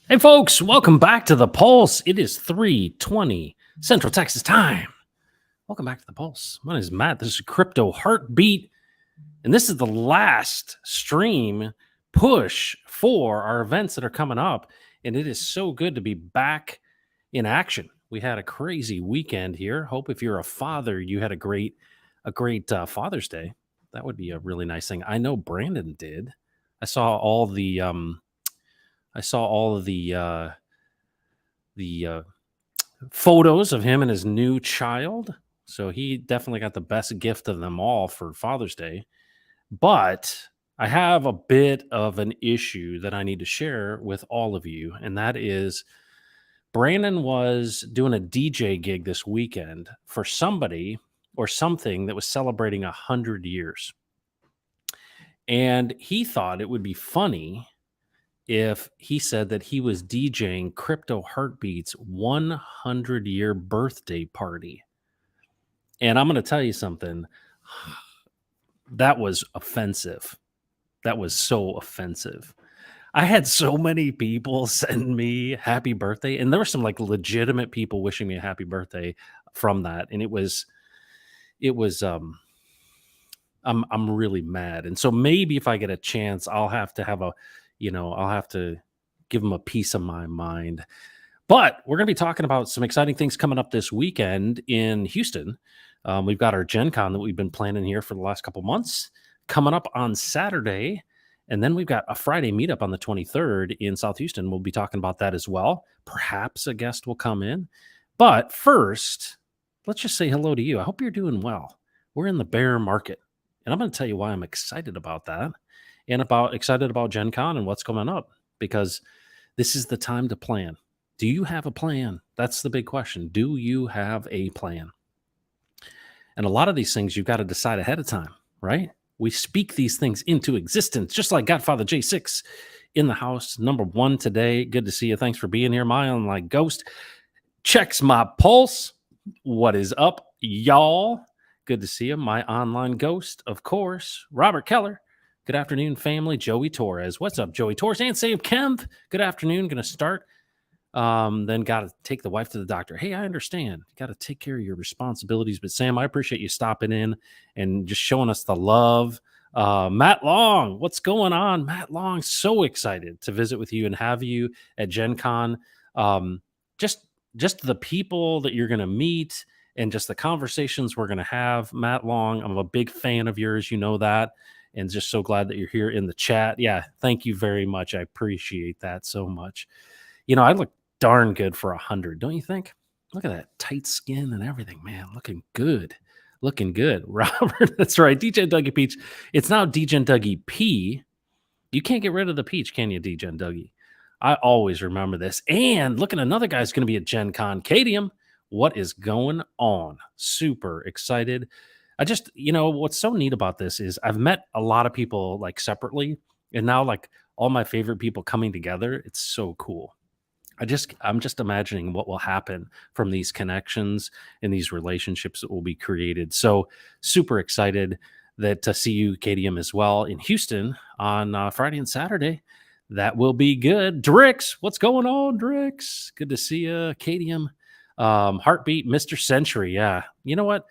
Hey folks, welcome back to the Pulse. It is 3:20 Central Texas time. Welcome back to the Pulse. My name is Matt. This is Crypto Heartbeat, and this is the last stream push for our events that are coming up. And it is so good to be back in action. We had a crazy weekend here. Hope if you're a father, you had a great Father's Day. That would be a really nice thing. I know Brandon did. I saw all the I saw all of the photos of him and his new child. So he definitely got the best gift of them all for Father's Day. But I have a bit of an issue that I need to share with all of you, and that is Brandon was doing a DJ gig this weekend for somebody or something that was celebrating 100 years. And he thought it would be funny if he said that he was DJing Crypto Heartbeat's 100-year birthday party. And I'm going to tell you something. That was offensive. That was so offensive. I had so many people send me happy birthday, and there were some like legitimate people wishing me a happy birthday from that. And it was I'm really mad. And so maybe if I get a chance, I'll have to I'll have to give them a piece of my mind. But we're going to be talking about some exciting things coming up this weekend in Houston. We've got our Gen Con that we've been planning here for the last couple months coming up on Saturday. And then we've got a Friday meetup on the 23rd in South Houston. We'll be talking about that as well. Perhaps a guest will come in. But first, let's just say hello to you. I hope you're doing well. We're in the bear market. And I'm going to tell you why I'm excited about that and excited about Gen Con and what's coming up, because this is the time to plan. Do you have a plan? That's the big question. Do you have a plan? And a lot of these things you've got to decide ahead of time, right? We speak these things into existence, just like Godfather J6 in the house. Number one today. Good to see you. Thanks for being here. My online ghost checks my pulse. What is up, y'all? Good to see you. My online ghost, of course, Robert Keller. Good afternoon, family. Joey Torres. What's up, Joey Torres? And Sam Kemp. Good afternoon. Going to start. Then got to take the wife to the doctor. Hey, I understand. You got to take care of your responsibilities. But Sam, I appreciate you stopping in and just showing us the love. Matt Long, what's going on? Matt Long, so excited to visit with you and have you at Gen Con. Just the people that you're going to meet and just the conversations we're going to have. Matt Long, I'm a big fan of yours. You know that. And just so glad that you're here in the chat. Yeah, thank you very much. I appreciate that so much. I look darn good for 100, don't you think? Look at that tight skin and everything, man. Looking good. Robert, that's right. DJ Dougie Peach. It's now DJ Dougie P. You can't get rid of the peach, can you, DJ Dougie? I always remember this. And look at another guy's going to be at Gen Con. Cadium, what is going on? Super excited. What's so neat about this is I've met a lot of people like separately, and now like all my favorite people coming together. It's so cool. I'm just imagining what will happen from these connections and these relationships that will be created. So super excited to see you, KDM, as well in Houston on Friday and Saturday. That will be good. Drix, what's going on, Drix? Good to see you, KDM. Heartbeat, Mr. Century. Yeah. You know what?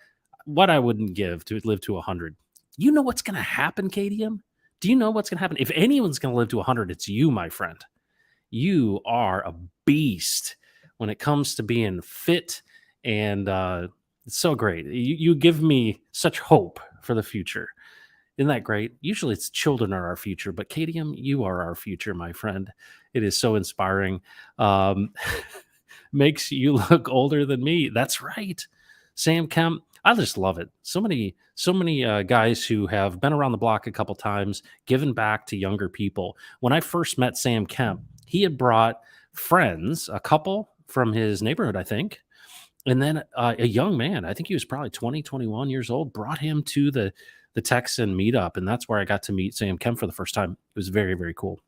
What I wouldn't give to live to 100. You know what's going to happen, KDM? Do you know what's going to happen? If anyone's going to live to 100, it's you, my friend. You are a beast when it comes to being fit, and it's so great. You give me such hope for the future. Isn't that great? Usually it's children are our future, but KDM, you are our future, my friend. It is so inspiring. Makes you look older than me. That's right. Sam Kemp, I just love it. So many guys who have been around the block a couple times, given back to younger people. When I first met Sam Kemp, he had brought friends, a couple from his neighborhood, I think. And then a young man, I think he was probably 20, 21 years old, brought him to the Texan meetup. And that's where I got to meet Sam Kemp for the first time. It was very, very cool.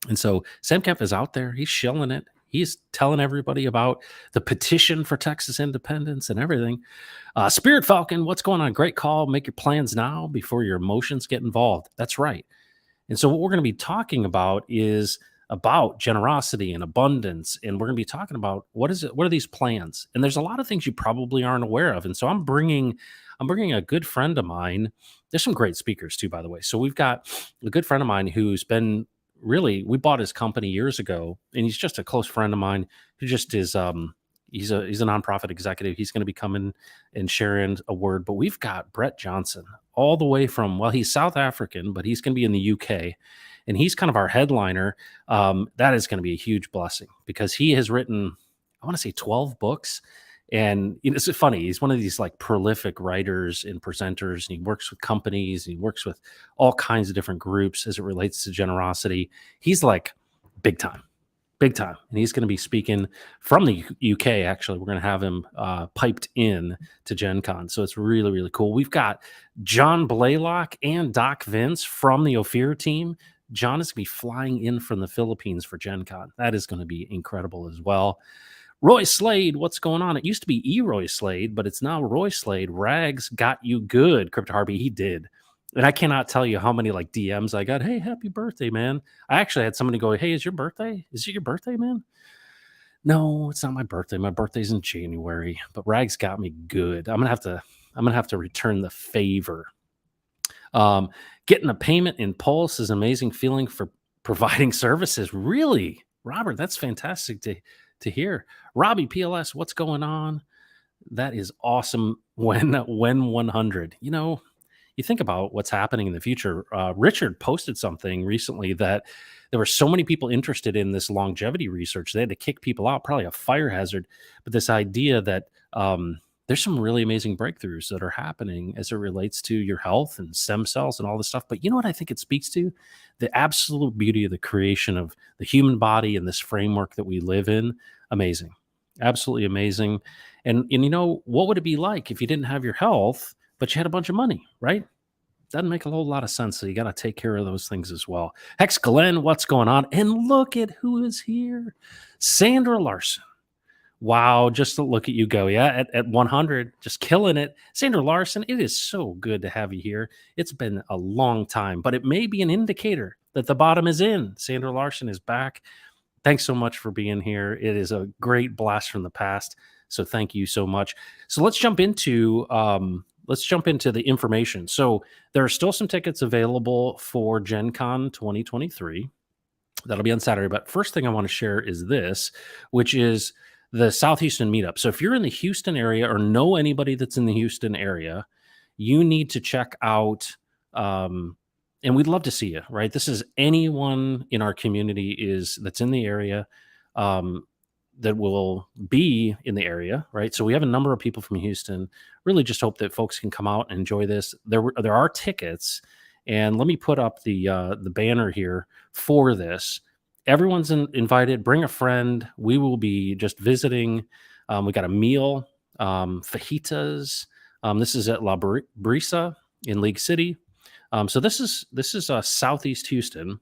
And so Sam Kemp is out there. He's shilling it. He's telling everybody about the petition for Texas independence and everything. Spirit Falcon, what's going on? Great call. Make your plans now before your emotions get involved. That's right. And so what we're going to be talking about is about generosity and abundance. And we're going to be talking about what is it, what are these plans? And there's a lot of things you probably aren't aware of. And so I'm bringing a good friend of mine. There's some great speakers too, by the way. So we've got a good friend of mine who's been really, we bought his company years ago, and he's just a close friend of mine who just is he's a nonprofit executive. He's going to be coming and sharing a word. But we've got Brett Johnson all the way from, well, he's South African, but he's going to be in the UK, and he's kind of our headliner. That is going to be a huge blessing because he has written, I want to say 12 books. And it's funny. He's one of these like prolific writers and presenters, and he works with companies. And he works with all kinds of different groups as it relates to generosity. He's like big time, big time. And he's going to be speaking from the UK. Actually, we're going to have him piped in to Gen Con. So it's really, really cool. We've got John Blaylock and Doc Vince from the Ophir team. John is going to be flying in from the Philippines for Gen Con. That is going to be incredible as well. Roy Slade, what's going on? It used to be Roy Slade, but it's now Roy Slade. Rags got you good, Crypto Harvey. He did. And I cannot tell you how many like DMs I got. Hey, happy birthday, man. I actually had somebody go, hey, is your birthday? Is it your birthday, man? No, it's not my birthday. My birthday's in January, but Rags got me good. I'm gonna have to return the favor. Getting a payment in Pulse is an amazing feeling for providing services. Really, Robert, that's fantastic to hear. Robbie PLS, what's going on? That is awesome. When 100, you think about what's happening in the future. Richard posted something recently that there were so many people interested in this longevity research. They had to kick people out, probably a fire hazard. But this idea that there's some really amazing breakthroughs that are happening as it relates to your health and stem cells and all this stuff. But you know what I think it speaks to? The absolute beauty of the creation of the human body and this framework that we live in. Amazing. Absolutely amazing. And what would it be like if you didn't have your health, but you had a bunch of money, right? Doesn't make a whole lot of sense. So you got to take care of those things as well. Hex Glenn, what's going on? And look at who is here. Sandra Larson. Wow, just to look at you go. Yeah, at 100, just killing it. Sandra Larson, it is so good to have you here. It's been a long time, but it may be an indicator that the bottom is in. Sandra Larson is back. Thanks so much for being here. It is a great blast from the past. So thank you so much. So let's jump into the information. So there are still some tickets available for Gen Con 2023. That'll be on Saturday. But first thing I want to share is this, which is the South Houston meetup. So if you're in the Houston area or know anybody that's in the Houston area, you need to check out, and we'd love to see you, right? This is anyone in our community that's in the area, that will be in the area, right? So we have a number of people from Houston. Really just hope that folks can come out and enjoy this. There are tickets, and let me put up the banner here for this. Everyone's invited. Bring a friend. We will be just visiting. We got a meal, fajitas. This is at La Brisa in League City. So this is Southeast Houston,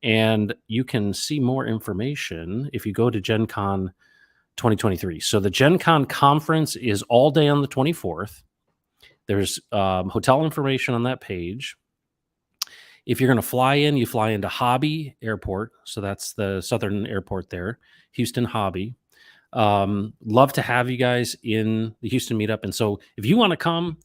and you can see more information if you go to Gen Con 2023. So the Gen Con conference is all day on the 24th. There's hotel information on that page. If you're going to fly in, you fly into Hobby Airport. So that's the southern airport there, Houston Hobby. Love to have you guys in the Houston meetup. And so if you want to come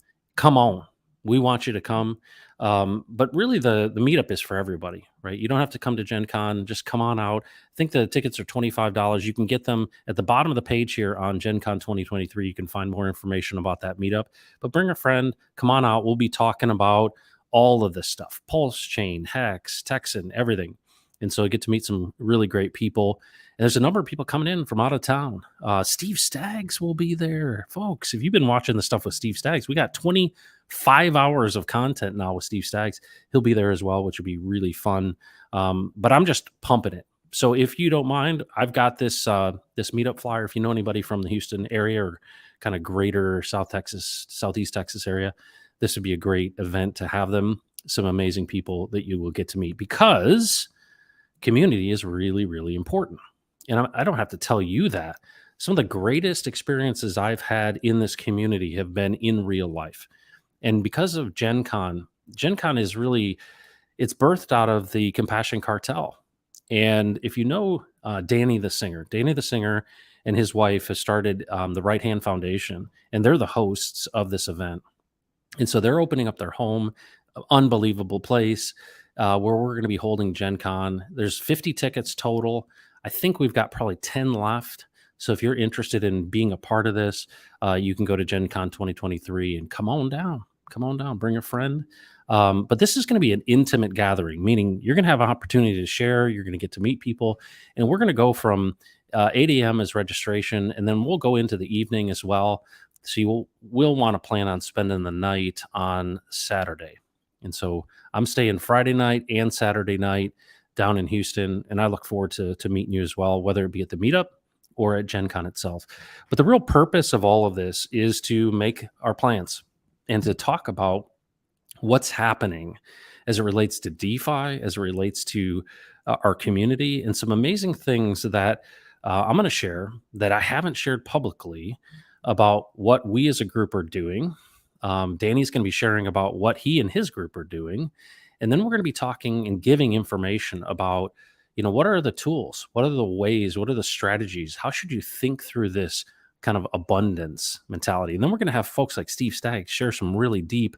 on. We want you to come. But really the meetup is for everybody, right? You don't have to come to Gen Con. Just come on out. I think the tickets are $25. You can get them at the bottom of the page here on Gen Con 2023. You can find more information about that meetup. But bring a friend. Come on out. We'll be talking about all of this stuff. Pulse Chain, Hex, Texan, everything. And so I get to meet some really great people. And there's a number of people coming in from out of town. Steve Staggs will be there. Folks, if you've been watching the stuff with Steve Staggs, we got 25 hours of content now with Steve Staggs. He'll be there as well, which will be really fun. But I'm just pumping it. So if you don't mind, I've got this meetup flyer. If you know anybody from the Houston area or kind of greater Southeast Texas area, this would be a great event to have them. Some amazing people that you will get to meet, because community is really, really important. And I don't have to tell you that. Some of the greatest experiences I've had in this community have been in real life. And because of Gen Con is really, it's birthed out of the Compassion Cartel. And if you know Danny the singer and his wife has started the Right Hand Foundation, and they're the hosts of this event. And so they're opening up their home, unbelievable place where we're going to be holding Gen Con. There's 50 tickets total. I think we've got probably 10 left. So if you're interested in being a part of this, you can go to Gen Con 2023 and come on down. Come on down, bring a friend. But this is going to be an intimate gathering, meaning you're going to have an opportunity to share. You're going to get to meet people. And we're going to go from 8 a.m. as registration, and then we'll go into the evening as well. So will want to plan on spending the night on Saturday. And so I'm staying Friday night and Saturday night down in Houston, and I look forward to meeting you as well, whether it be at the meetup or at Gen Con itself. But the real purpose of all of this is to make our plans and to talk about what's happening as it relates to DeFi, as it relates to our community, and some amazing things that I'm going to share that I haven't shared publicly about what we as a group are doing. Danny's going to be sharing about what he and his group are doing. And then we're going to be talking and giving information about, what are the tools? What are the ways? What are the strategies? How should you think through this kind of abundance mentality? And then we're going to have folks like Steve Stagg share some really deep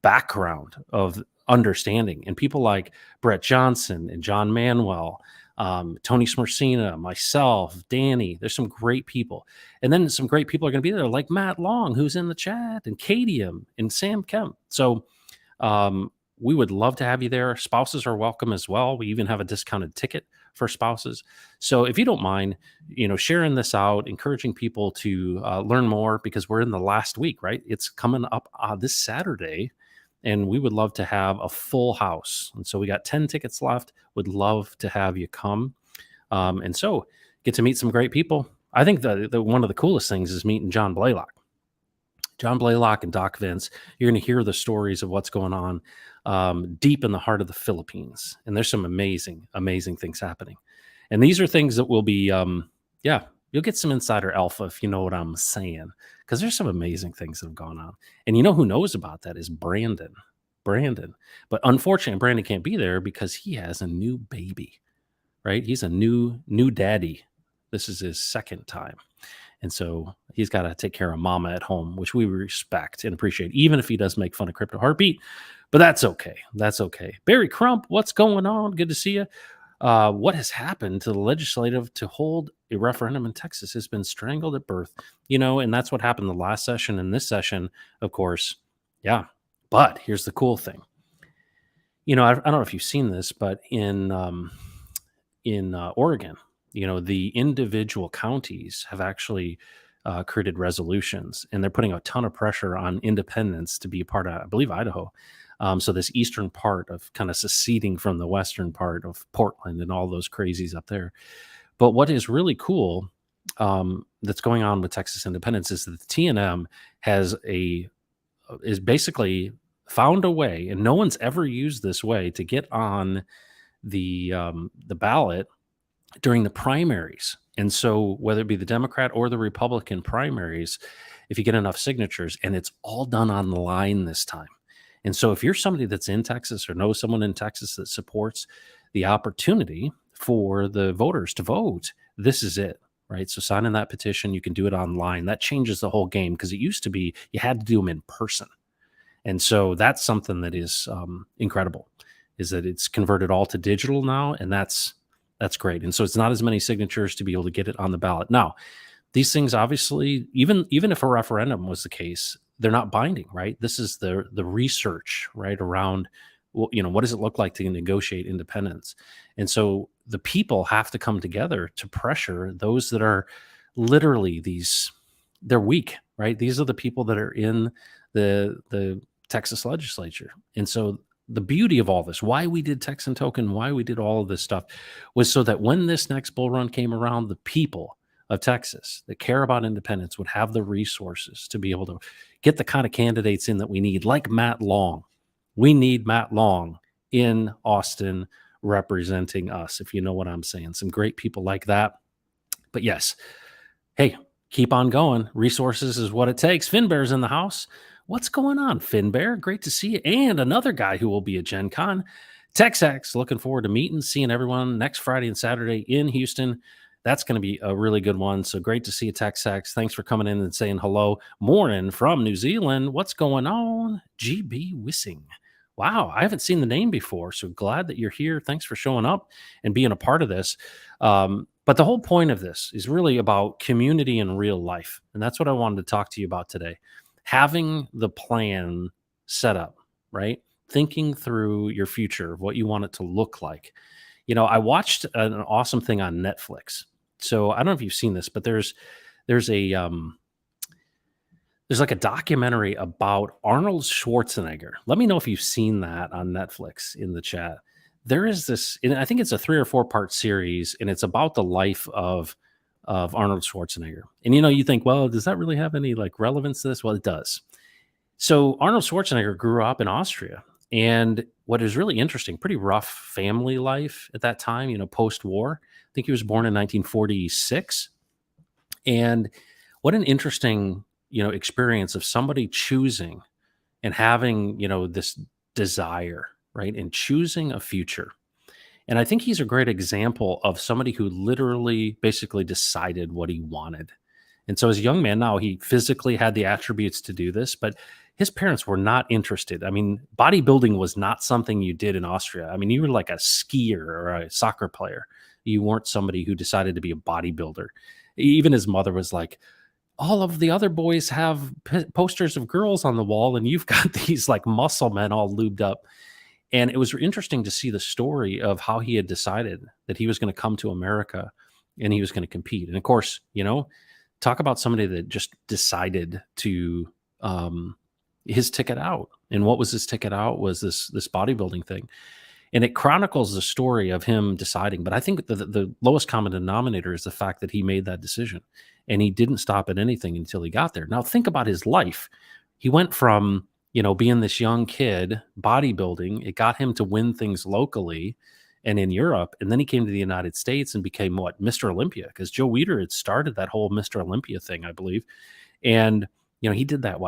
background of understanding, and people like Brett Johnson and John Manuel, Tony Smersina, myself, Danny. There's some great people. And then some great people are going to be there, like Matt Long, who's in the chat, and Kadium and Sam Kemp. So we would love to have you there. Spouses are welcome as well. We even have a discounted ticket for spouses. So if you don't mind, sharing this out, encouraging people to learn more, because we're in the last week, right? It's coming up this Saturday, and we would love to have a full house. And so we got 10 tickets left. Would love to have you come. And so get to meet some great people. I think the one of the coolest things is meeting John Blaylock. John Blaylock and Doc Vince. You're going to hear the stories of what's going on deep in the heart of the Philippines. And there's some amazing, amazing things happening. And these are things that will be, you'll get some insider alpha, if you know what I'm saying, because there's some amazing things that have gone on. And who knows about that is Brandon. But unfortunately, Brandon can't be there because he has a new baby, right? He's a new daddy. This is his second time. And so he's got to take care of mama at home, which we respect and appreciate, even if he does make fun of Crypto Heartbeat. But that's okay. That's okay. Barry Crump, what's going on? Good to see you. What has happened to the legislative to hold a referendum in Texas has been strangled at birth, and that's what happened the last session and this session, of course. Yeah. But here's the cool thing. I don't know if you've seen this, but in Oregon, the individual counties have actually created resolutions, and they're putting a ton of pressure on independents to be a part of, I believe, Idaho. So this eastern part of kind of seceding from the western part of Portland and all those crazies up there. But what is really cool that's going on with Texas independence is that the TNM is basically found a way, and no one's ever used this way, to get on the ballot during the primaries. And so whether it be the Democrat or the Republican primaries, if you get enough signatures, and it's all done online this time. And so if you're somebody that's in Texas or knows someone in Texas that supports the opportunity for the voters to vote, this is it, right? So sign in that petition. You can do it online. That changes the whole game, because it used to be you had to do them in person. And so that's something that is incredible, is that it's converted all to digital now, and that's great. And so it's not as many signatures to be able to get it on the ballot. Now, these things, obviously, even if a referendum was the case, they're not binding, right? This is the research, right, around, what does it look like to negotiate independence? And so the people have to come together to pressure those that are literally they're weak, right? These are the people that are in the Texas legislature. And so the beauty of all this, why we did Texan Token, why we did all of this stuff, was so that when this next bull run came around, the people of Texas that care about independence would have the resources to be able to get the kind of candidates in that we need, like Matt Long. We need Matt Long in Austin representing us, if you know what I'm saying. Some great people like that. But yes, hey, keep on going. Resources is what it takes. Finbear's in the house. What's going on, Finbear? Great to see you. And another guy who will be at Gen Con, TexAx, looking forward to meeting, seeing everyone next Friday and Saturday in Houston. That's going to be a really good one. So great to see you, TexAx. Thanks for coming in and saying hello. Morning from New Zealand. What's going on? GB Wissing. Wow, I haven't seen the name before. So glad that you're here. Thanks for showing up and being a part of this. But the whole point of this is really about community in real life. And that's what I wanted to talk to you about today. Having the plan set up, right? Thinking through your future, what you want it to look like. I watched an awesome thing on Netflix. So I don't know if you've seen this, but there's a there's like a documentary about Arnold Schwarzenegger. Let me know if you've seen that on Netflix in the chat. There is this, and I think it's a 3 or 4 part series, and it's about the life of Arnold Schwarzenegger. And you think, well, does that really have any like relevance to this? Well, it does. So Arnold Schwarzenegger grew up in Austria, and what is really interesting, pretty rough family life at that time, post-war. I think he was born in 1946. And what an interesting, experience of somebody choosing and having, this desire, right? And choosing a future. And I think he's a great example of somebody who literally basically decided what he wanted. And so as a young man now, he physically had the attributes to do this, but his parents were not interested. I mean, bodybuilding was not something you did in Austria. I mean, you were like a skier or a soccer player. You weren't somebody who decided to be a bodybuilder. Even his mother was like, all of the other boys have posters of girls on the wall, and you've got these like muscle men all lubed up. And it was interesting to see the story of how he had decided that he was going to come to America and he was going to compete. And of course, talk about somebody that just decided to his ticket out. And what was his ticket out was this bodybuilding thing. And it chronicles the story of him deciding. But I think the lowest common denominator is the fact that he made that decision and he didn't stop at anything until he got there. Now think about his life. He went from, being this young kid, bodybuilding, it got him to win things locally and in Europe. And then he came to the United States and became what? Mr. Olympia, because Joe Weider had started that whole Mr. Olympia thing, I believe. And, he did that,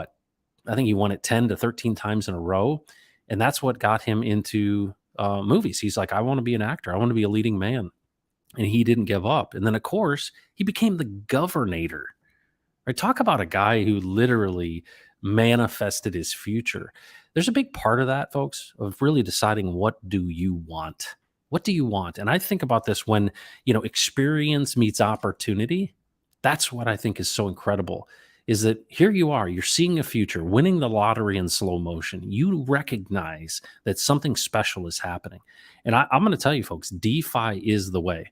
I think he won it 10 to 13 times in a row. And that's what got him into movies. He's like, I want to be an actor. I want to be a leading man. And he didn't give up. And then, of course, he became the governor. Right? Talk about a guy who literally manifested his future. There's a big part of that, folks, of really deciding what do you want? What do you want? And I think about this when, experience meets opportunity. That's what I think is so incredible. Is that here you are, you're seeing a future, winning the lottery in slow motion. You recognize that something special is happening. And I'm going to tell you, folks, DeFi is the way.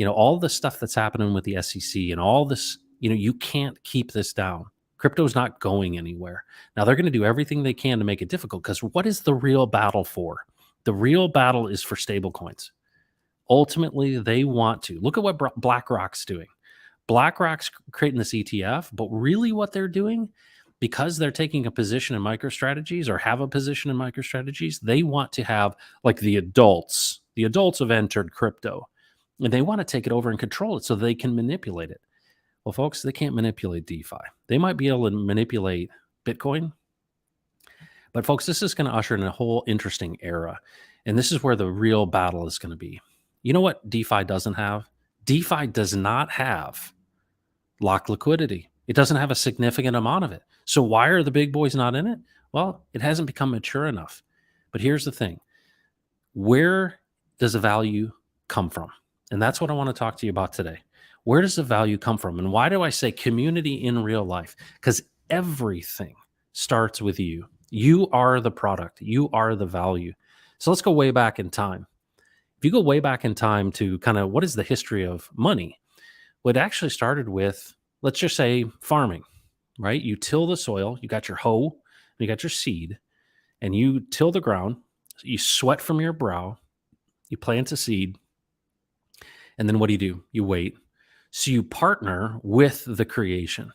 All the stuff that's happening with the SEC and all this, you can't keep this down. Crypto's not going anywhere. Now, they're going to do everything they can to make it difficult because what is the real battle for? The real battle is for stablecoins. Ultimately, they want to. Look at what BlackRock's doing. BlackRock's creating this ETF, but really what they're doing, because they're taking a position in MicroStrategies or have a position in MicroStrategies, they want to have like the adults. The adults have entered crypto and they want to take it over and control it so they can manipulate it. Well, folks, they can't manipulate DeFi. They might be able to manipulate Bitcoin. But folks, this is going to usher in a whole interesting era. And this is where the real battle is going to be. You know what DeFi doesn't have? DeFi does not have locked liquidity. It doesn't have a significant amount of it. So why are the big boys not in it? Well, it hasn't become mature enough. But here's the thing. Where does the value come from? And that's what I want to talk to you about today. Where does the value come from? And why do I say community in real life? Because everything starts with you. You are the product. You are the value. So let's go way back in time. If you go way back in time to kind of what is the history of money? Well, it actually started with, let's just say, farming, right? You till the soil, you got your hoe, you got your seed, and you till the ground, you sweat from your brow, you plant a seed, and then what do? You wait. So you partner with the creation,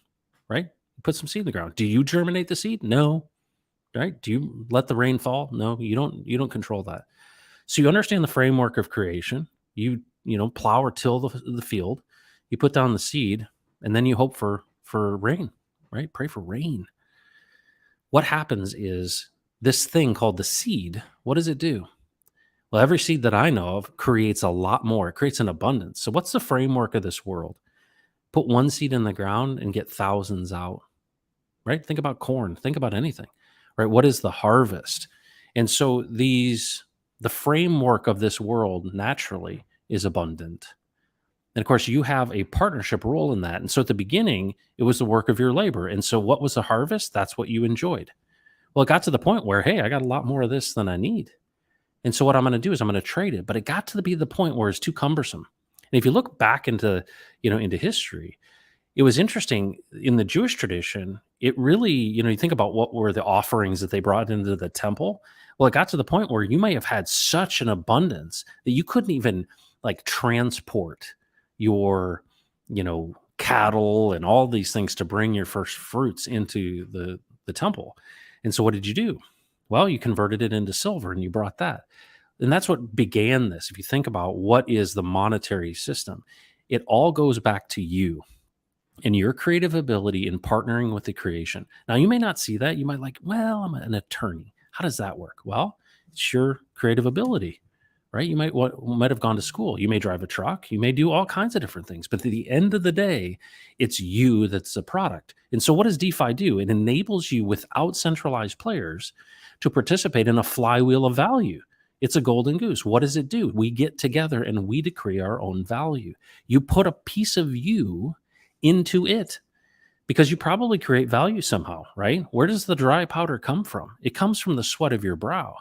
right? You put some seed in the ground. Do you germinate the seed? No. Right? Do you let the rain fall? No, you don't control that. So you understand the framework of creation. You plow or till the field. You put down the seed, and then you hope for rain, right? Pray for rain. What happens is this thing called the seed, what does it do? Well, every seed that I know of creates a lot more. It creates an abundance. So, what's the framework of this world? Put one seed in the ground and get thousands out, right? Think about corn, think about anything, right? What is the harvest? And so, the framework of this world naturally is abundant. And of course, you have a partnership role in that. And so, at the beginning, it was the work of your labor. And so, what was the harvest? That's what you enjoyed. Well, it got to the point where, hey, I got a lot more of this than I need. And so what I'm going to do is I'm going to trade it. But it got to be the point where it's too cumbersome. And if you look back into, into history, it was interesting in the Jewish tradition. It really, you think about what were the offerings that they brought into the temple. Well, it got to the point where you may have had such an abundance that you couldn't even like transport your, cattle and all these things to bring your first fruits into the temple. And so what did you do? Well, you converted it into silver and you brought that. And that's what began this. If you think about what is the monetary system, it all goes back to you and your creative ability in partnering with the creation. Now, you may not see that. You might like, well, I'm an attorney. How does that work? Well, it's your creative ability, right? You might have gone to school. You may drive a truck. You may do all kinds of different things. But at the end of the day, it's you that's the product. And so what does DeFi do? It enables you without centralized players to participate in a flywheel of value. It's a golden goose. What does it do? We get together and we decree our own value. You put a piece of you into it because you probably create value somehow, right? Where does the dry powder come from? It comes from the sweat of your brow.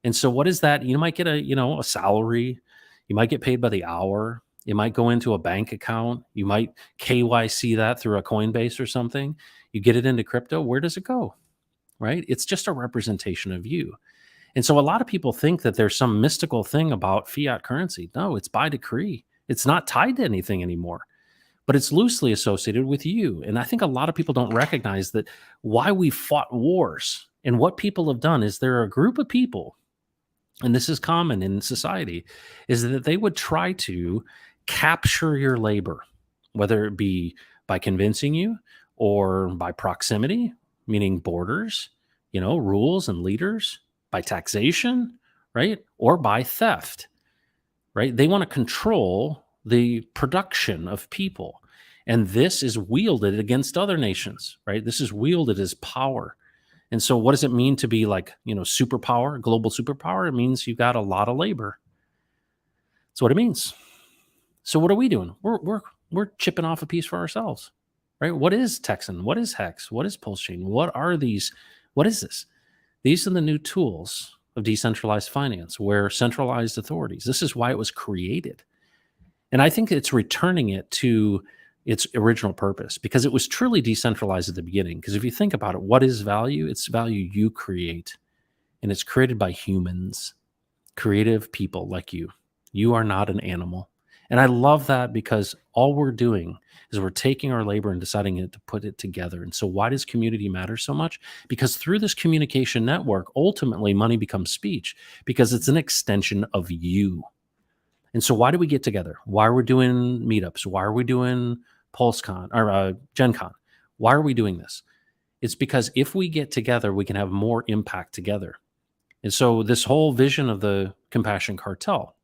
And so what is that? You might get a salary. You might get paid by the hour. It might go into a bank account. You might KYC that through a Coinbase or something. You get it into crypto. Where does it go? Right? It's just a representation of you. And so a lot of people think that there's some mystical thing about fiat currency. No, it's by decree. It's not tied to anything anymore, but it's loosely associated with you. And I think a lot of people don't recognize that why we fought wars and what people have done is there are a group of people, and this is common in society, is that they would try to capture your labor, whether it be by convincing you or by proximity, meaning borders, rules and leaders, by taxation, right? Or by theft, right? They want to control the production of people. And this is wielded against other nations, right? This is wielded as power. And so what does it mean to be like, superpower, global superpower? It means you got a lot of labor. That's what it means. So what are we doing? We're chipping off a piece for ourselves, right? What is Texan? What is Hex? What is Pulse Chain? What are these? What is this? These are the new tools of decentralized finance, where centralized authorities, this is why it was created. And I think it's returning it to its original purpose because it was truly decentralized at the beginning. Because if you think about it, what is value? It's value you create, and it's created by humans, creative people like you. You are not an animal. And I love that because all we're doing is we're taking our labor and deciding to put it together. And so why does community matter so much? Because through this communication network, ultimately money becomes speech because it's an extension of you. And so why do we get together? Why are we doing meetups? Why are we doing PulseCon or Gen Con? Why are we doing this? It's because if we get together, we can have more impact together. And so this whole vision of the Compassion Cartel,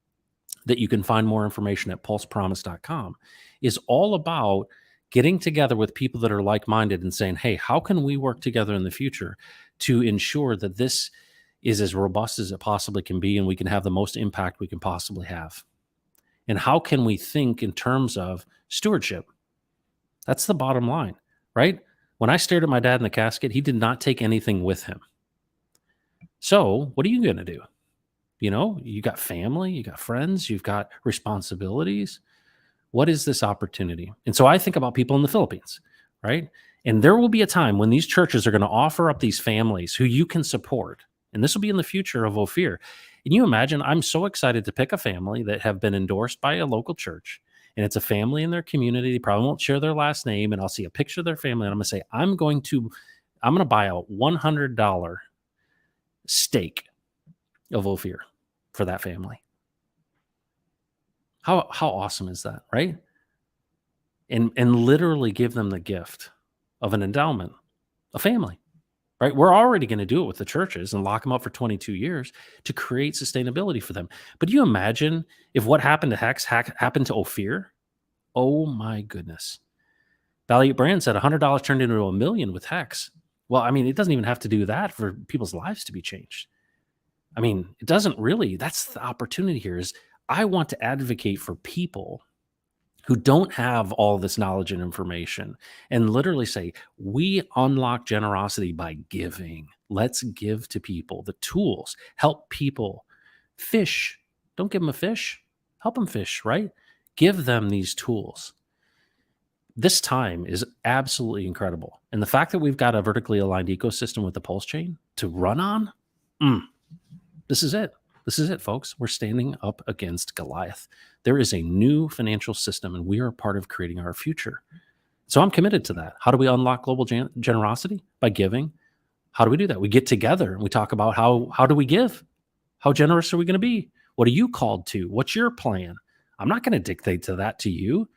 that you can find more information at pulsepromise.com, is all about getting together with people that are like-minded and saying, hey, how can we work together in the future to ensure that this is as robust as it possibly can be and we can have the most impact we can possibly have? And how can we think in terms of stewardship? That's the bottom line, right? When I stared at my dad in the casket, he did not take anything with him. So what are you going to do? You got family, you got friends, you've got responsibilities. What is this opportunity? And so I think about people in the Philippines, right? And there will be a time when these churches are going to offer up these families who you can support. And this will be in the future of Ophir. And you imagine, I'm so excited to pick a family that have been endorsed by a local church. And it's a family in their community. They probably won't share their last name. And I'll see a picture of their family. And I'm going to say, I'm going to buy a $100 steak of Ophir for that family. How awesome is that, right? And literally give them the gift of an endowment, a family. right? We're already going to do it with the churches and lock them up for 22 years to create sustainability for them. But do you imagine if what happened to Hex happened to Ophir? Oh my goodness. Valiant Brand said $100 turned into $1 million with Hex. Well, I mean, it doesn't even have to do that for people's lives to be changed. I mean, it doesn't really. That's the opportunity here is I want to advocate for people who don't have all this knowledge and information and literally say, we unlock generosity by giving. Let's give to people the tools, help people fish. Don't give them a fish, help them fish, right? Give them these tools. This time is absolutely incredible. And the fact that we've got a vertically aligned ecosystem with the Pulse Chain to run on, this is it. This is it, folks. We're standing up against Goliath. There is a new financial system, and we are a part of creating our future. So I'm committed to that. How do we unlock global generosity? By giving. How do we do that? We get together and we talk about how do we give? How generous are we going to be? What are you called to? What's your plan? I'm not going to dictate that to you.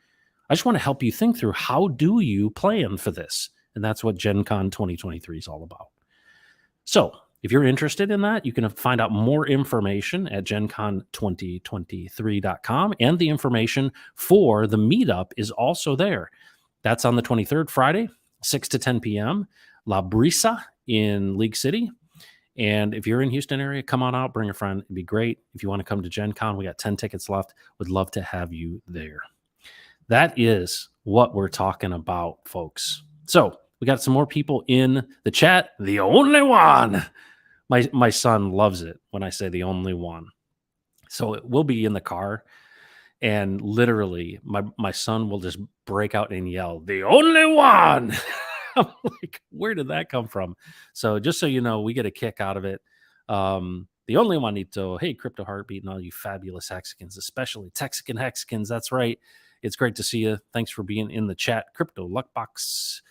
I just want to help you think through how do you plan for this? And that's what Gen Con 2023 is all about. So if you're interested in that, you can find out more information at gencon2023.com, and the information for the meetup is also there. That's on the 23rd, Friday, 6 to 10 p.m., La Brisa in League City. And if you're in Houston area, come on out, bring a friend. It'd be great. If you want to come to Gen Con, we got 10 tickets left. Would love to have you there. That is what we're talking about, folks. So we got some more people in the chat. The only one. My son loves it when I say the only one. So we'll be in the car, and literally my son will just break out and yell, the only one. I'm like, where did that come from? So just so you know, we get a kick out of it. The only Juanito, hey, Crypto Heartbeat and all you fabulous Hexicans, especially Texican Hexicans. That's right. It's great to see you. Thanks for being in the chat. Crypto Luckbox,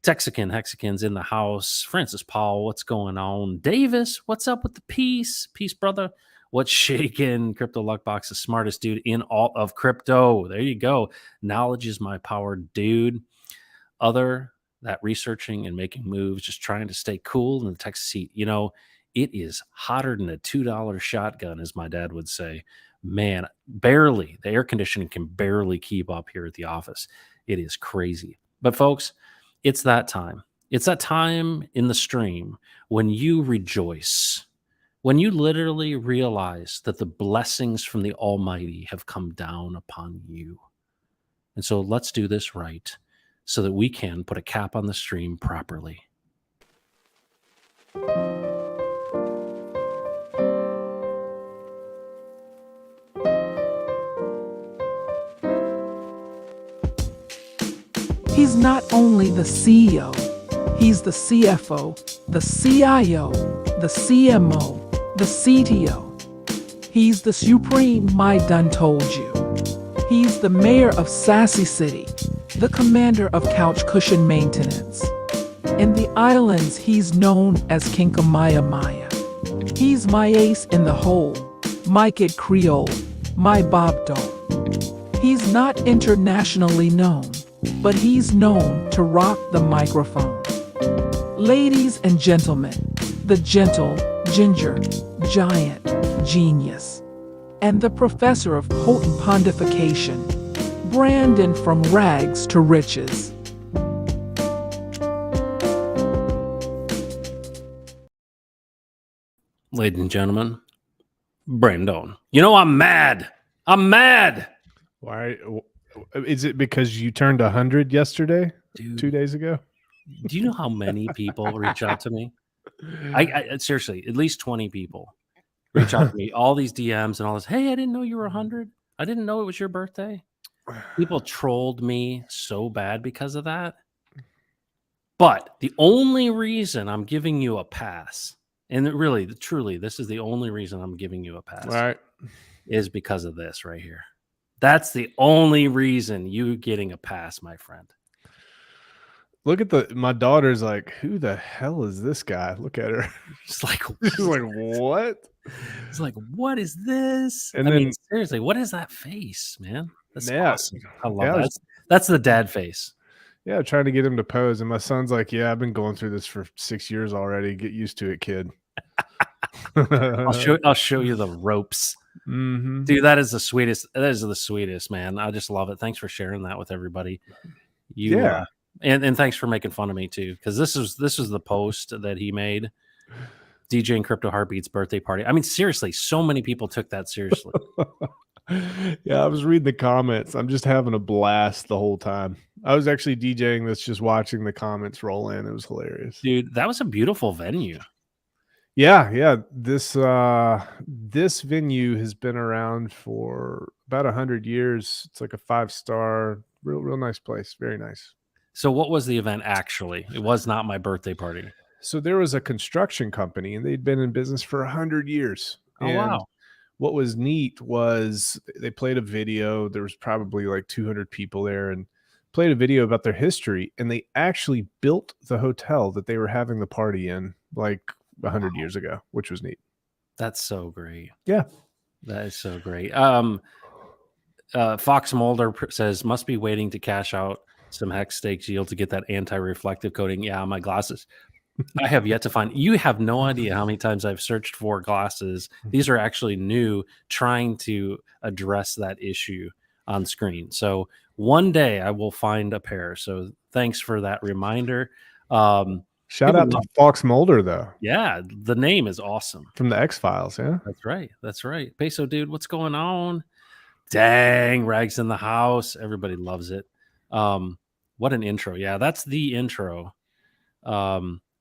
Texican Hexicans in the house. Francis Paul, what's going on? Davis, what's up with the peace? Peace, brother. What's shaking? Crypto Luckbox, the smartest dude in all of crypto. There you go. Knowledge is my power, dude. Other that researching and making moves, just trying to stay cool in the Texas heat. You know, it is hotter than a $2 shotgun, as my dad would say. Man, barely. The air conditioning can barely keep up here at the office. It is crazy. But folks, it's that time. It's that time in the stream when you rejoice, when you literally realize that the blessings from the Almighty have come down upon you. And so let's do this right so that we can put a cap on the stream properly. He's not only the CEO, he's the CFO, the CIO, the CMO, the CTO. He's the supreme I done told you. He's the mayor of Sassy City, the commander of couch cushion maintenance. In the islands, he's known as Kinkamaya Maya. He's my ace in the hole, my kid Creole, my Bob Dole. He's not internationally known, but he's known to rock the microphone. Ladies and gentlemen, the gentle, ginger, giant, genius, and the professor of potent pontification, Brandon from rags to riches. Ladies and gentlemen, Brandon. You know, I'm mad. I'm mad. Why? Is it because you turned 100 yesterday? Dude, 2 days ago? Do you know how many people reach out to me? I seriously, at least 20 people reach out to me. All these DMs and all this. Hey, I didn't know you were 100. I didn't know it was your birthday. People trolled me so bad because of that. But the only reason I'm giving you a pass, and really, truly, this is the only reason I'm giving you a pass, All right, is because of this right here. That's the only reason you getting a pass, my friend. Look at my daughter's like, who the hell is this guy? Look at her. She's like, what? It's like, what is this? And I then, mean, seriously, what is that face, man? That's yeah, awesome. I love that. That's the dad face. Yeah, trying to get him to pose, and my son's like, "Yeah, I've been going through this for 6 years already. Get used to it, kid." I'll show you the ropes. Mhm. Dude, that is the sweetest. That is the sweetest, man. I just love it. Thanks for sharing that with everybody. You Yeah. and thanks for making fun of me too, because this was the post that he made. DJ and Crypto Heartbeat's birthday party. I mean, seriously, so many people took that seriously. Yeah, I was reading the comments. I'm just having a blast the whole time. I was actually DJing this, just watching the comments roll in. It was hilarious. Dude, that was a beautiful venue. Yeah. This venue has been around for about 100 years. It's like a 5-star, real nice place. Very nice. So what was the event actually? It was not my birthday party. So there was a construction company, and they'd been in business for 100 years. Oh, And wow. what was neat was they played a video. There was probably like 200 people there, and played a video about their history. And they actually built the hotel that they were having the party in like 100 years ago, which was neat. That's so great. Yeah. That is so great. Fox Mulder says, must be waiting to cash out some hex stake yield to get that anti-reflective coating. Yeah, on my glasses. I have yet to find. You have no idea how many times I've searched for glasses. These are actually new, trying to address that issue on screen. So one day I will find a pair. So thanks for that reminder. Shout out to Fox Mulder, though. Yeah, the name is awesome. From the X-Files, yeah? That's right. That's right. Peso dude, what's going on? Dang, Rags in the house. Everybody loves it. What an intro. Yeah, that's the intro.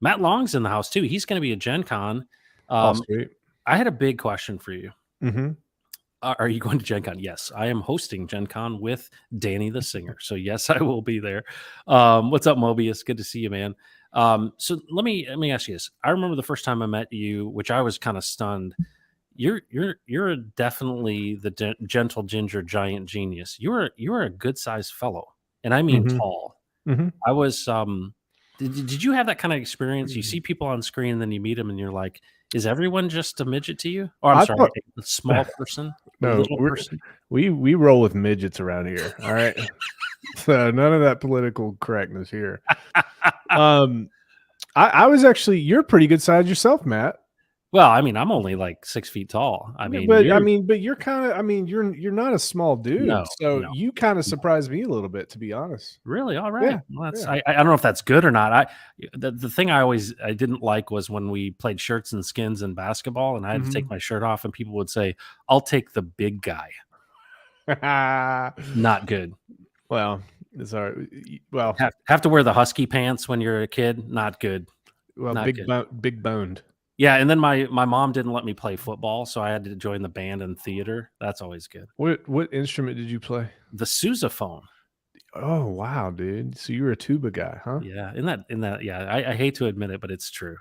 Matt Long's in the house too. He's going to be at Gen Con. Sweet. I had a big question for you. Mm-hmm. Are you going to Gen Con? Yes, I am hosting Gen Con with Danny the Singer. So yes, I will be there. What's up, Mobius? Good to see you, man. So let me ask you this. I remember the first time I met you, which I was kind of stunned. You're definitely the gentle ginger giant genius. You're a good sized fellow, and I mean tall. Mm-hmm. I was did you have that kind of experience? You see people on screen, and then you meet them, and you're like, "Is everyone just a midget to you?" Or I'm sorry, a small person, no, person. We roll with midgets around here. All right, so none of that political correctness here. I was actually, you're pretty good size yourself, Matt. Well, I mean, I'm only like 6 feet tall. I mean, but you're kind of, you're not a small dude. No, so no. you kind of surprised me a little bit, to be honest. Really? All right. Yeah, Well, that's, I don't know if that's good or not. The thing I didn't like was when we played shirts and skins in basketball, and I had to take my shirt off, and people would say, "I'll take the big guy." Not good. Well, it's all right. Well, have to wear the husky pants when you're a kid. Not good. Well, Not big boned. Yeah, and then my mom didn't let me play football, so I had to join the band and theater. That's always good. What instrument did you play? The sousaphone. Oh wow, dude! So you were a tuba guy, huh? Yeah, in that. Yeah, I hate to admit it, but it's true.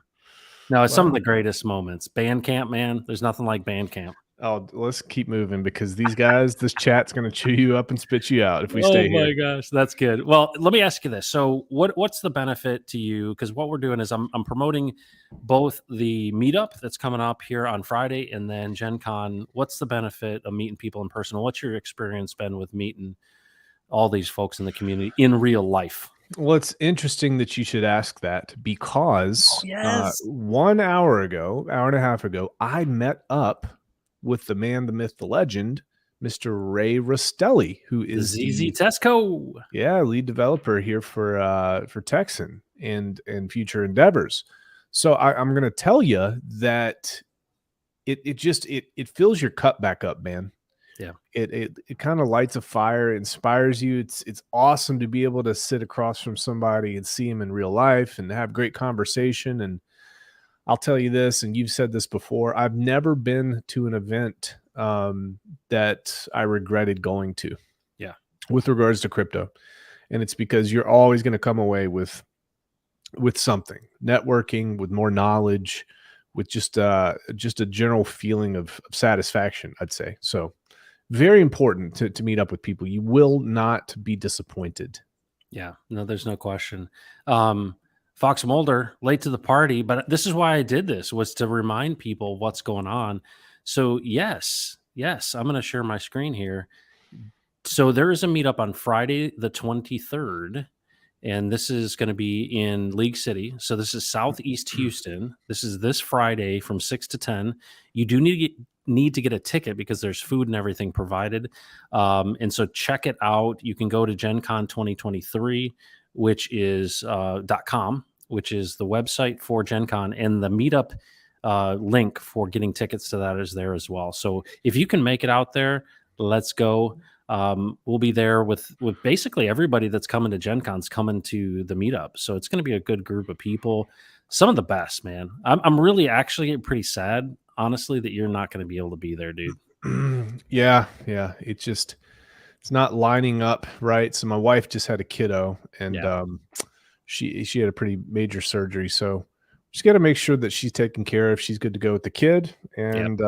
No, it's some of the greatest moments. Band camp, man. There's nothing like band camp. Oh, let's keep moving because these guys, this chat's going to chew you up and spit you out if we stay here. Oh my gosh, that's good. Well, let me ask you this. So what's the benefit to you? Because what we're doing is I'm promoting both the meetup that's coming up here on Friday and then Gen Con. What's the benefit of meeting people in person? What's your experience been with meeting all these folks in the community in real life? Well, it's interesting that you should ask that because 1 hour ago, hour and a half ago, I met up with the man, the myth, the legend, Mr. Ray Rostelli, who is ZZ Tesco. Yeah, lead developer here for Texan and future endeavors. So I'm going to tell you that it fills your cup back up, man. Yeah, it kind of lights a fire, inspires you. It's awesome to be able to sit across from somebody and see him in real life and have great conversation. And I'll tell you this, and you've said this before, I've never been to an event that I regretted going to. Yeah, with regards to crypto, and it's because you're always going to come away with something, networking, with more knowledge, with just a general feeling of satisfaction, I'd say. So very important to meet up with people. You will not be disappointed. Yeah, no, there's no question. Fox Mulder, late to the party, but this is why I did this, was to remind people what's going on. So yes, I'm going to share my screen here. So there is a meetup on Friday the 23rd and this is going to be in League City. So this is Southeast Houston. This is this Friday from 6 to 10. You do need to get a ticket because there's food and everything provided. And so check it out. You can go to Gen Con 2023, which is .com, which is the website for Gen Con, and the meetup link for getting tickets to that is there as well. So if you can make it out there, let's go. We'll be there with basically everybody that's coming to Gen Con's coming to the meetup. So it's going to be a good group of people. Some of the best, man. I'm really actually pretty sad, honestly, that you're not going to be able to be there, dude. Yeah. It's not lining up right. So my wife just had a kiddo, and she had a pretty major surgery. So just got to make sure that she's taken care of. She's good to go with the kid, and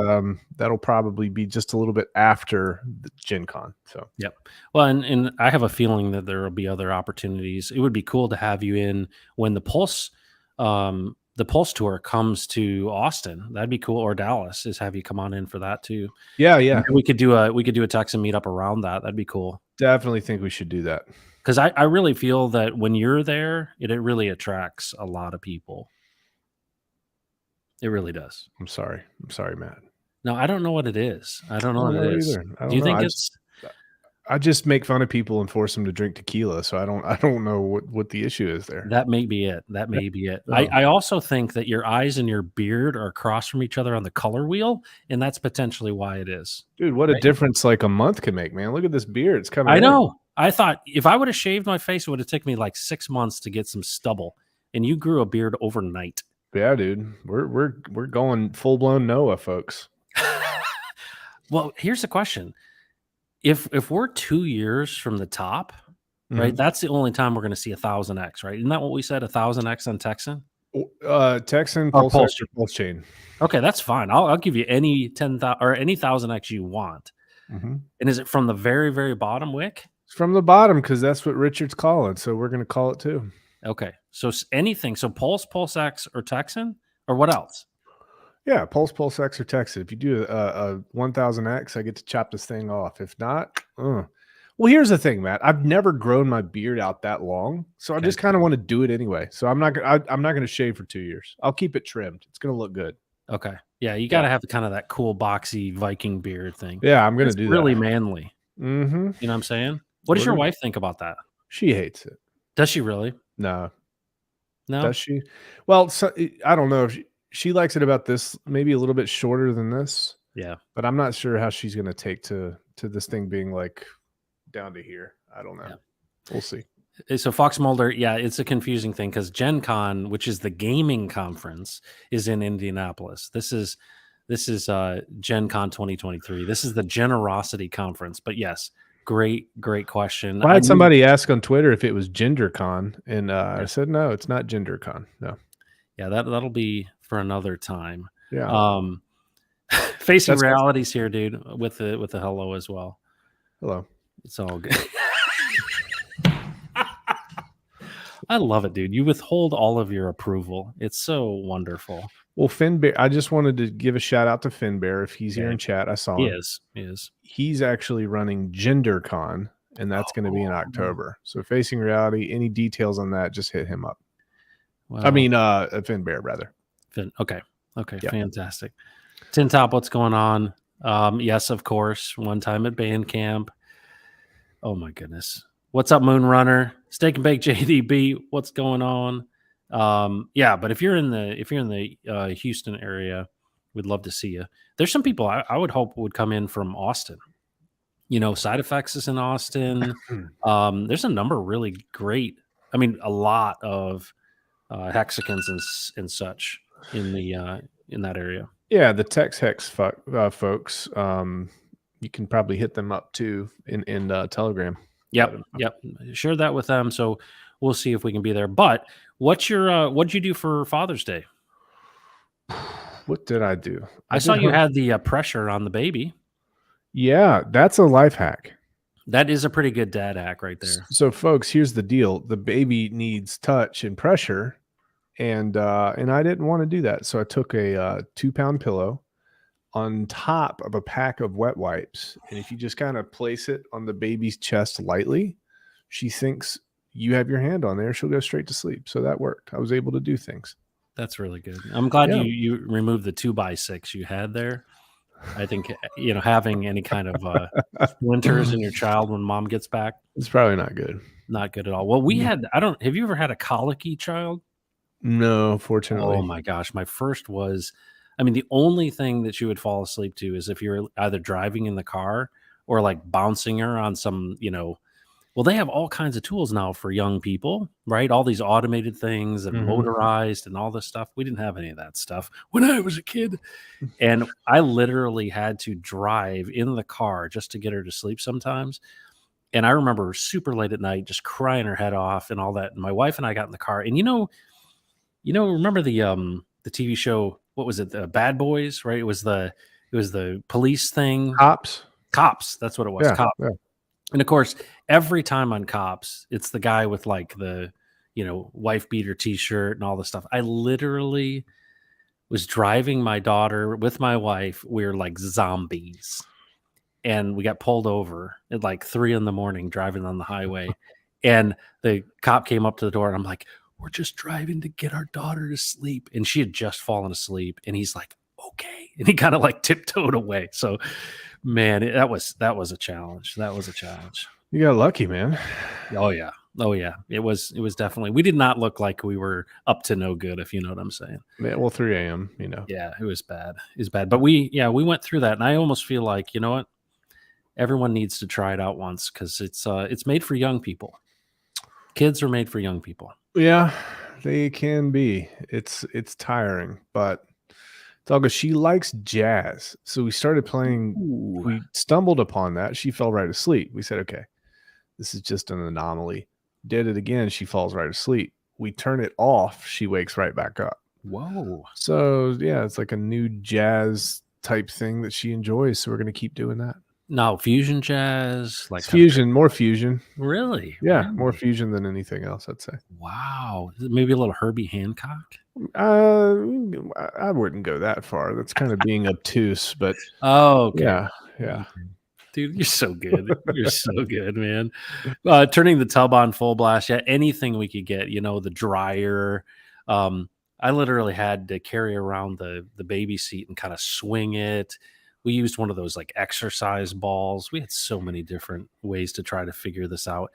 that'll probably be just a little bit after the Gen Con. So well, and I have a feeling that there will be other opportunities. It would be cool to have you in when the Pulse tour comes to Austin. That'd be cool, or Dallas, is have you come on in for that too. Yeah. And we could do a Texan meetup around that. That'd be cool. Definitely think we should do that, because I really feel that when you're there, it really attracts a lot of people. It really does. I'm sorry, Matt. No, I don't know what it is. I don't know what it is. Either. Do you think it's? I just make fun of people and force them to drink tequila. So I don't know what the issue is there. That may be it. I also think that your eyes and your beard are across from each other on the color wheel, and that's potentially why it is. Dude, what a difference like a month can make, man. Look at this beard. It's coming. I know. I thought if I would have shaved my face, it would have taken me like 6 months to get some stubble, and you grew a beard overnight. Yeah, dude. We're going full blown Noah, folks. Well, here's the question. If we're 2 years from the top, right, that's the only time we're going to see 1000X, right? Isn't that what we said? 1000X on Texan? Texan, Pulse Chain. Okay, that's fine. I'll give you any 10,000 or any 1000X you want. And is it from the very, very bottom, Wick? It's from the bottom because that's what Richard's calling. So we're going to call it too. Okay. So anything. So Pulse X, or Texan, or what else? Yeah, Pulse X or Texan. If you do a 1000X, I get to chop this thing off. If not, well, here's the thing, Matt. I've never grown my beard out that long, so I just kind of want to do it anyway. So I'm not going to shave for 2 years. I'll keep it trimmed. It's going to look good. Okay. Yeah, you got to have kind of that cool boxy Viking beard thing. Yeah, I'm going to do that. Really manly. Mm-hmm. You know what I'm saying? What does your wife think about that? She hates it. Does she really? No. Does she? Well, so, I don't know if she likes it about this, maybe a little bit shorter than this. Yeah. But I'm not sure how she's going to take to this thing being like down to here. I don't know. Yeah. We'll see. So Fox Mulder, yeah, it's a confusing thing because Gen Con, which is the gaming conference, is in Indianapolis. This is Gen Con 2023. This is the Generosity Conference. But yes, great question. I had somebody ask on Twitter if it was GenderCon, and I said no, it's not GenderCon. No. Yeah, that'll be for another time. Yeah. Facing realities here, dude, with the hello as well. Hello. It's all good. I love it, dude. You withhold all of your approval. It's so wonderful. Well, Finbear, I just wanted to give a shout out to Finbear. If he's here in chat, I saw him. He is. He's actually running GenderCon, and that's going to be in October. So Facing Reality, any details on that, just hit him up. Well, I mean, Finbear, rather. Okay. Yeah. Fantastic. Tin Top, what's going on? Yes, of course. One time at band camp. Oh my goodness. What's up, Moonrunner? Steak and Bake JDB, what's going on? Yeah, but if you're in the Houston area, we'd love to see you. There's some people I would hope would come in from Austin. You know, Side Effects is in Austin. There's a number of really great. I mean, a lot of Hexicans and such in that area. Yeah, the Tex Hex folks. You can probably hit them up too in Telegram. Yep. Share that with them. So we'll see if we can be there. But what'd you do for Father's Day? What did I do? I saw you had the pressure on the baby. Yeah, that's a life hack. That is a pretty good dad hack right there. So folks, here's the deal. The baby needs touch and pressure. And I didn't want to do that. So I took a 2-pound pillow on top of a pack of wet wipes. And if you just kind of place it on the baby's chest lightly, she thinks you have your hand on there, she'll go straight to sleep. So that worked. I was able to do things. That's really good. I'm glad Yeah. you removed the 2x6 you had there. I think, having any kind of splinters in your child when mom gets back, It's probably not good. not good at all. Well, have you ever had a colicky child? No, Oh fortunately. my gosh, my first was, I mean, the only thing that she would fall asleep to is if you're either driving in the car or like bouncing her on some, well, they have all kinds of tools now for young people, right? All these automated things and Mhm. motorized and all this stuff. We didn't have any of that stuff when I was a kid. And I literally had to drive in the car just to get her to sleep sometimes. And I remember super late at night just crying her head off and all that. And my wife and I got in the car, and remember the TV show, what was it? The Bad Boys, right? It was the police thing. Cops. Cops, that's what it was. Yeah. Cops. Yeah. And of course, every time on Cops, it's the guy with like the, wife beater t-shirt and all this stuff. I literally was driving my daughter with my wife. We were like zombies. And we got pulled over at like 3 a.m. driving on the highway. And the cop came up to the door and I'm like, we're just driving to get our daughter to sleep. And she had just fallen asleep. And he's like, okay. And he kind of like tiptoed away. So man, that was a challenge. That was a challenge. You got lucky, man. Oh yeah. Oh yeah. It was definitely, we did not look like we were up to no good, if you know what I'm saying. Yeah, well, 3 a.m., Yeah, it was bad. It was bad. But we went through that. And I almost feel like, you know what? Everyone needs to try it out once because it's made for young people. Kids are made for young people. Yeah, they can be. It's tiring, but it's all good. She likes jazz. So we started playing. Ooh. We stumbled upon that. She fell right asleep. We said, okay, this is just an anomaly. Did it again. She falls right asleep. We turn it off. She wakes right back up. Whoa. So yeah, it's like a new jazz type thing that she enjoys. So we're going to keep doing that. No, fusion jazz, like It's fusion, more fusion. Really? Yeah, Really? more fusion than anything else, I'd say. Wow. Is it maybe a little Herbie Hancock? I wouldn't go that far. That's kind of being obtuse, but Oh, okay. yeah. Okay. Dude, you're so good. You're so good, man. Turning the tub on full blast. Yeah, anything we could get, the dryer. I literally had to carry around the baby seat and kind of swing it. We used one of those like exercise balls. We had so many different ways to try to figure this out.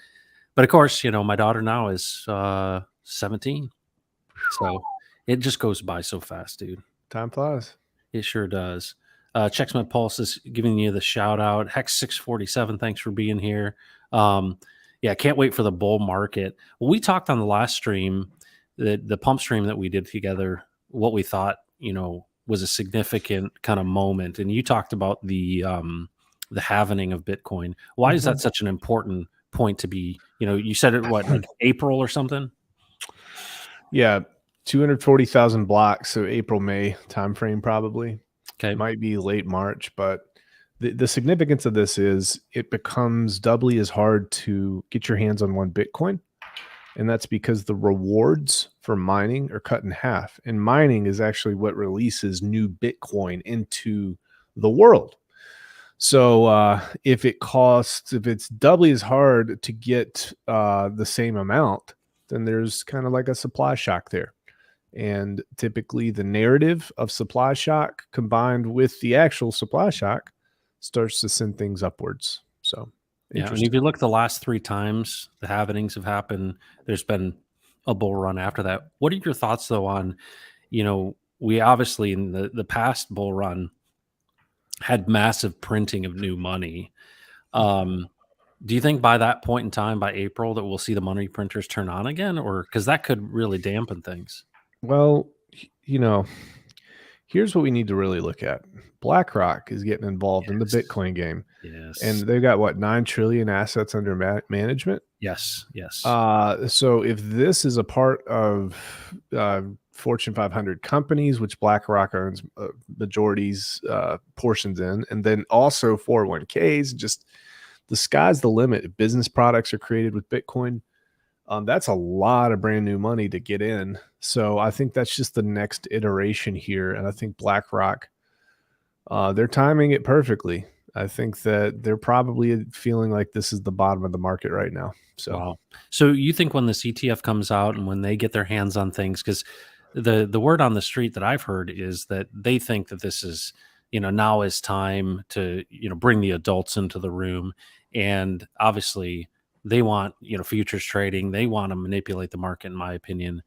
But of course, my daughter now is 17. So it just goes by so fast, dude. Time flies. It sure does. Checks My Pulse is giving you the shout out. Hex 647, thanks for being here. Yeah, can't wait for the bull market. Well, we talked on the last stream, the pump stream that we did together, what we thought, was a significant kind of moment. And you talked about the halvening of Bitcoin. Why is that such an important point to be? You said it like April or something? Yeah, 240,000 blocks. So April, May timeframe probably. Okay. It might be late March, but the significance of this is it becomes doubly as hard to get your hands on one Bitcoin. And that's because the rewards for mining are cut in half. And mining is actually what releases new Bitcoin into the world. So if it's doubly as hard to get the same amount, then there's kind of like a supply shock there. And typically the narrative of supply shock combined with the actual supply shock starts to send things upwards. So yeah, and if you look the last 3 times the halvenings have happened, there's been a bull run after that. What are your thoughts though on, we obviously in the past bull run had massive printing of new money. Do you think by that point in time, by April, that we'll see the money printers turn on again, or because that could really dampen things? Well, here's what we need to really look at. BlackRock is getting involved in the Bitcoin game. Yes. And they've got what, 9 trillion assets under management? Yes. Yes. So if this is a part of Fortune 500 companies, which BlackRock owns majorities portions in, and then also 401ks, just the sky's the limit. If business products are created with Bitcoin, that's a lot of brand new money to get in. So I think that's just the next iteration here. And I think BlackRock, they're timing it perfectly. I think that they're probably feeling like this is the bottom of the market right now. So Wow. So you think when the CTF comes out and when they get their hands on things, because the word on the street that I've heard is that they think that this is, now is time to, bring the adults into the room. And obviously they want, futures trading. They want to manipulate the market, in my opinion.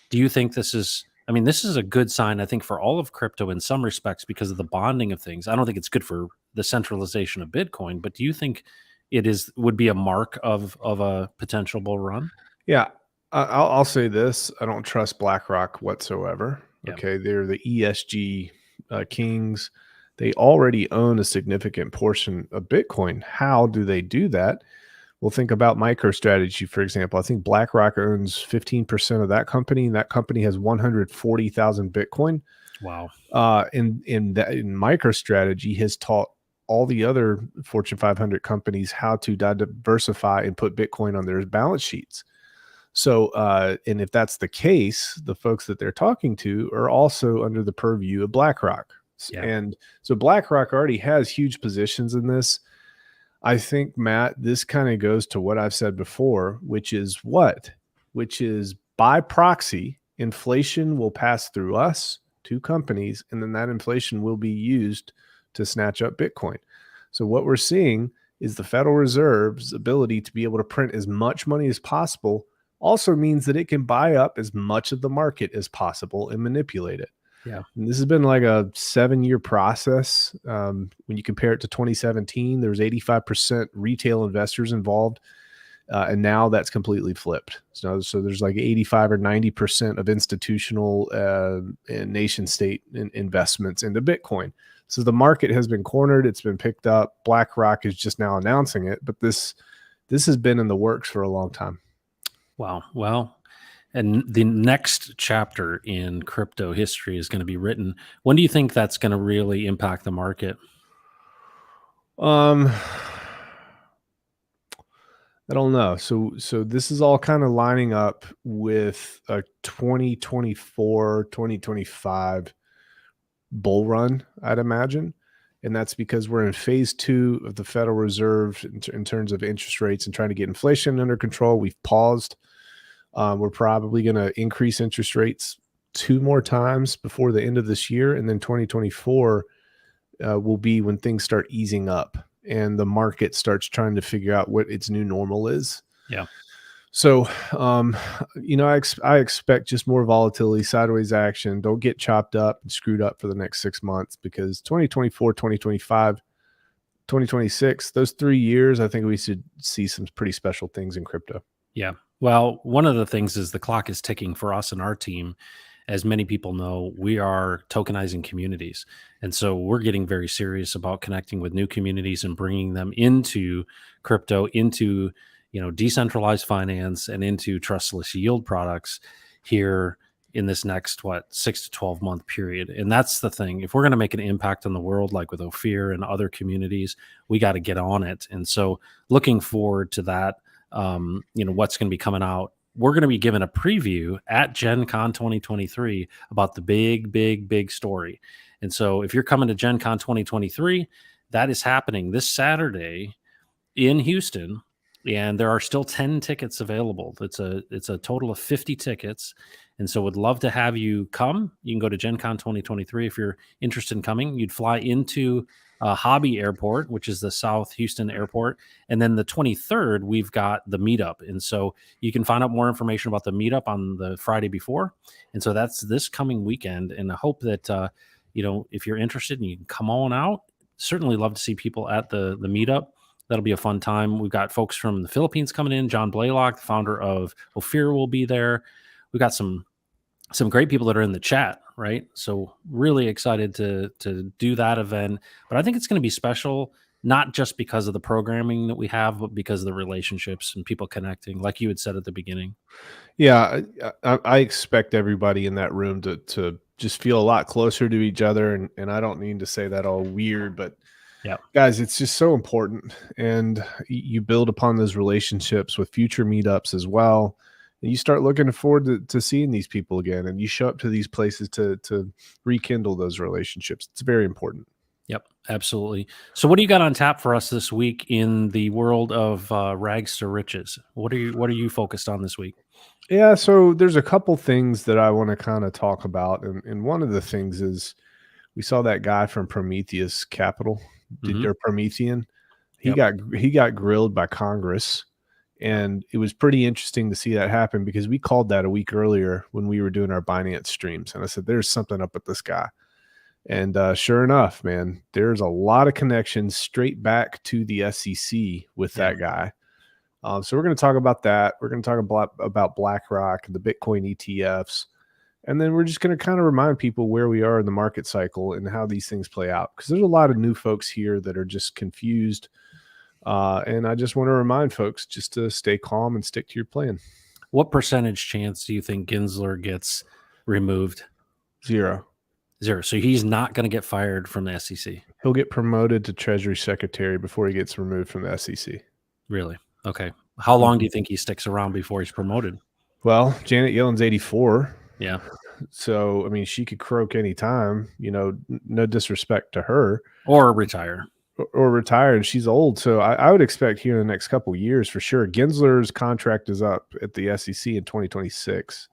Do you think this is, I mean, this is a good sign, I think, for all of crypto in some respects because of the bonding of things. I don't think it's good for the centralization of Bitcoin, but do you think would be a mark of a potential bull run? yeah, I'll say this: I don't trust BlackRock whatsoever. Yeah. Okay, they're the ESG kings. They already own a significant portion of Bitcoin. How do they do that? Well, think about MicroStrategy, for example. I think BlackRock owns 15% of that company, and that company has 140,000 Bitcoin. Wow. In MicroStrategy has taught all the other Fortune 500 companies how to diversify and put Bitcoin on their balance sheets. So, and if that's the case, the folks that they're talking to are also under the purview of BlackRock. Yeah. And so BlackRock already has huge positions in this. I think, Matt, this kind of goes to what I've said before, which is what? Which is by proxy, inflation will pass through us to companies, and then that inflation will be used to snatch up Bitcoin. So what we're seeing is the Federal Reserve's ability to be able to print as much money as possible also means that it can buy up as much of the market as possible and manipulate it. Yeah. And this has been like a 7-year process. When you compare it to 2017, there was 85% retail investors involved. And now that's completely flipped. So there's like 85 or 90% of institutional and nation state investments into Bitcoin. So the market has been cornered. It's been picked up. BlackRock is just now announcing it, but this has been in the works for a long time. Wow. Well, and the next chapter in crypto history is going to be written. When do you think that's going to really impact the market? I don't know. So this is all kind of lining up with a 2024, 2025 bull run, I'd imagine. And that's because we're in phase 2 of the Federal Reserve in terms of interest rates and trying to get inflation under control. We've paused. We're probably going to increase interest rates 2 more times before the end of this year. And then 2024 will be when things start easing up and the market starts trying to figure out what its new normal is. Yeah. So, I expect just more volatility, sideways action. Don't get chopped up and screwed up for the next 6 months, because 2024, 2025, 2026, those 3 years, I think we should see some pretty special things in crypto. Yeah. Well, one of the things is the clock is ticking for us and our team. As many people know, we are tokenizing communities. And so we're getting very serious about connecting with new communities and bringing them into crypto, into, decentralized finance and into trustless yield products here in this next, 6 to 12 month period. And that's the thing. If we're going to make an impact on the world, like with Ophir and other communities, we got to get on it. And so looking forward to that. What's going to be coming out. We're going to be given a preview at Gen Con 2023 about the big story. And so if you're coming to Gen Con 2023, that is happening this Saturday in Houston. And there are still 10 tickets available. It's a total of 50 tickets. And so would love to have you come. You can go to Gen Con 2023 if you're interested in coming. You'd fly into Hobby Airport, which is the South Houston airport. And then the 23rd, we've got the meetup. And so you can find out more information about the meetup on the Friday before. And so that's this coming weekend. And I hope that, if you're interested and you can come on out, certainly love to see people at the meetup. That'll be a fun time. We've got folks from the Philippines coming in. John Blaylock, the founder of Ophir, will be there. We've got some great people that are in the chat, right? So really excited to do that event. But I think it's going to be special, not just because of the programming that we have, but because of the relationships and people connecting, like you had said at the beginning. Yeah, I expect everybody in that room to just feel a lot closer to each other. And I don't mean to say that all weird, but yeah, guys, it's just so important. And you build upon those relationships with future meetups as well. And you start looking forward to seeing these people again, and you show up to these places to rekindle those relationships. It's very important. Yep, absolutely. So, what do you got on tap for us this week in the world of rags to riches? What are you focused on this week? Yeah, so there's a couple things that I want to kind of talk about, and one of the things is we saw that guy from Prometheus Capital, Hmm. or Promethean. He Yep. got he got grilled by Congress, and it was pretty interesting to see that happen because we called that a week earlier when we were doing our Binance streams, and I said, "There's something up with this guy." And sure enough, man, there's a lot of connections straight back to the SEC with Yeah. that guy. So we're going to talk about that. We're going to talk about BlackRock, the Bitcoin ETFs, and then we're just going to kind of remind people where we are in the market cycle and how these things play out. Because there's a lot of new folks here that are just confused. And I just want to remind folks just to stay calm and stick to your plan. What percentage chance do you think Gensler gets removed? 0. 0. So he's not going to get fired from the SEC. He'll get promoted to Treasury Secretary before he gets removed from the SEC. Really? Okay. How long do you think he sticks around before he's promoted? Well, Janet Yellen's 84. Yeah. So, I mean, she could croak any time, no disrespect to her, Or retire. or retire, and she's old. So I would expect here in the next couple of years for sure. Gensler's contract is up at the SEC in 2026.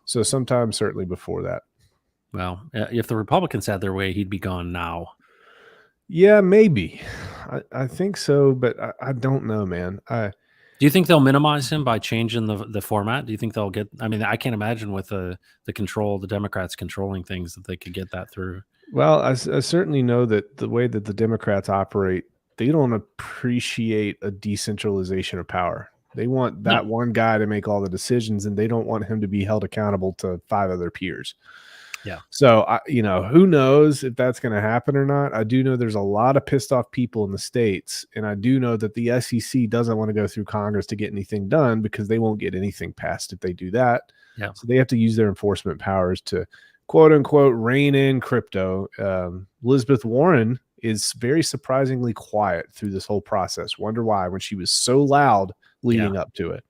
So sometime certainly before that. Well, if the Republicans had their way, he'd be gone now. Yeah, maybe. I think so, but I don't know, man. Do you think they'll minimize him by changing the format? Do you think they'll get? I mean, I can't imagine with the Democrats controlling things that they could get that through. Well, I certainly know that the way that the Democrats operate, they don't appreciate a decentralization of power. They want that one guy to make all the decisions, and they don't want him to be held accountable to 5 other peers. Yeah. So, who knows if that's going to happen or not? I do know there's a lot of pissed off people in the states, and I do know that the SEC doesn't want to go through Congress to get anything done because they won't get anything passed if they do that. Yeah. So they have to use their enforcement powers to quote unquote rein in crypto. Elizabeth Warren is very surprisingly quiet through this whole process. Wonder why, when she was so loud leading up to it.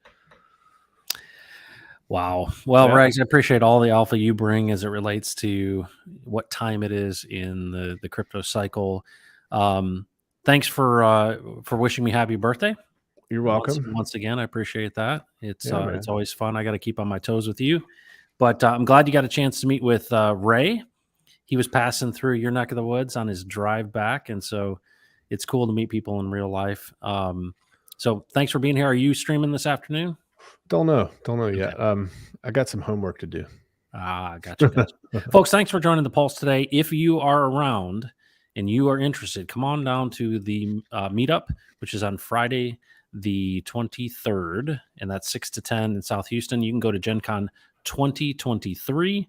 Wow. Well, Yeah. Rags, I appreciate all the alpha you bring as it relates to what time it is in the crypto cycle. Thanks for wishing me happy birthday. You're welcome. Once again, I appreciate that. It's Yeah, man. it's always fun. I got to keep on my toes with you, but I'm glad you got a chance to meet with Ray. He was passing through your neck of the woods on his drive back, and so it's cool to meet people in real life. So thanks for being here. Are you streaming this afternoon? Don't know yet. I got some homework to do. Gotcha. Folks, thanks for joining the Pulse today. If you are around and you are interested, come on down to the meetup, which is on Friday, the 23rd, and that's 6 to 10 in South Houston. You can go to Gen Con 2023,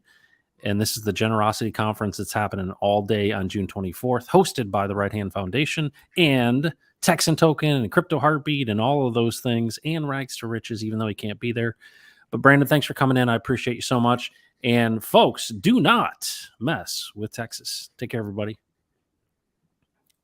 and this is the Generosity Conference that's happening all day on June 24th, hosted by the Right Hand Foundation and Texan Token and Crypto Heartbeat and all of those things, and Rags to Riches, even though he can't be there. But Brandon, thanks for coming in. I appreciate you so much. And folks, do not mess with Texas. Take care, everybody.